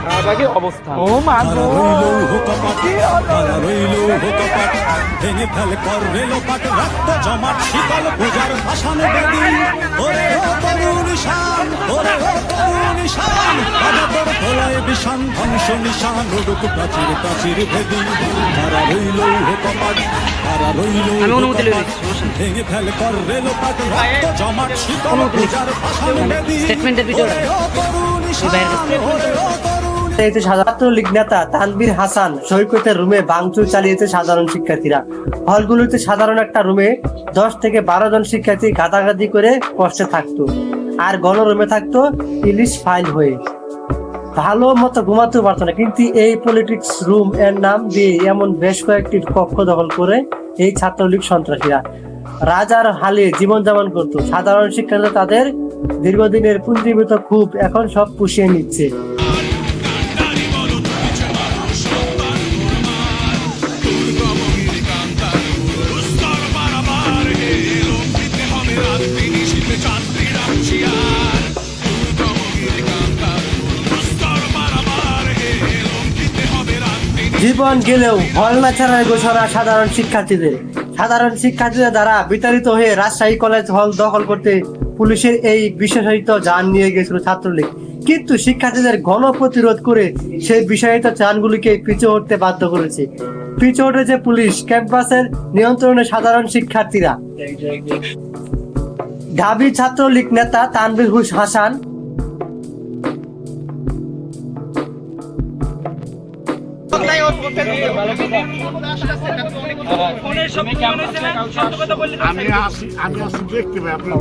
শাহবাগের অবস্থা। ও মা গো, ভেঙে ফেল কর রেলোপাট, রক্ত জমাট শীতল পূজার ভাষণ বেদি। ওরে ও তরুণ শান, ওরে ও তরুণ শান, বাজাতর ভোলায় বিষান ধ্বংস নিশান, উড়ুক প্রাচীর প্রাচীর ভেদি। তারা রইল কপাট, তারা রইল কপাট, ভেঙে ফেল কর রেলোপাট, রক্ত জমাট শীতল পূজার ভাষণ বেদি। ওরে ও তরুণ শান, ওরে ও তরুণ। ছাত্রলীগ নেতা তানভীর হাসান সৈকতের রুমে ভাঙচুর চালিয়েছে সাধারণ শিক্ষার্থীরা। হলগুলোতে সাধারণ একটা রুমে 10 থেকে 12 জন শিক্ষার্থী গাদাগাদি করে কষ্টে থাকতো, আর গণরুমে থাকতো ইলিশ ফাইল হয়ে। ভালো মতো ঘুমাতেও পারতো না, কিন্তু এই পলিটিক্স রুম এর নাম দিয়ে এমন বেশ কয়েকটি কক্ষ দখল করে এই ছাত্রলীগ সন্ত্রাসীরা রাজার হালে জীবনযাপন করত। সাধারণ শিক্ষার্থীরা তাদের দীর্ঘদিনের পুঞ্জীভূত ক্ষোভ এখন সব পুষিয়ে নিচ্ছে। জীবন গেলেও হল না ছাড়ার ঘোষণা সাধারণ শিক্ষার্থীদের দ্বারা বিতাড়িত হয়ে রাজশাহী কলেজ হল দখল করতে পুলিশের এই বিশেষায়িত যান নিয়ে গেছিল ছাত্রলীগ, কিন্তু শিক্ষার্থীদের গণপ্রতিরোধ করে সেই বিশেষায়িত যানগুলিকে পিছু হটতে বাধ্য করেছে। পিছু হটেছে পুলিশ, ক্যাম্পাসের নিয়ন্ত্রণে সাধারণ শিক্ষার্থীরা। ঢাবি ছাত্রলীগ নেতা তানভীর হাসান দেখতে পাই আপনার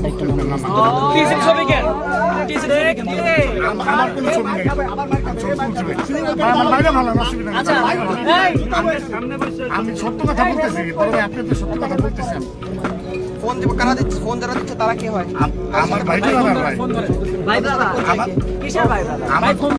আমি সত্য কথা বলতেছি, আপনি তো সত্য কথা বলতেছেন। ফোন দিব, কারা দিচ্ছে? ফোন যারা দিচ্ছে তারা কি হয়? আমার ভাই, আমার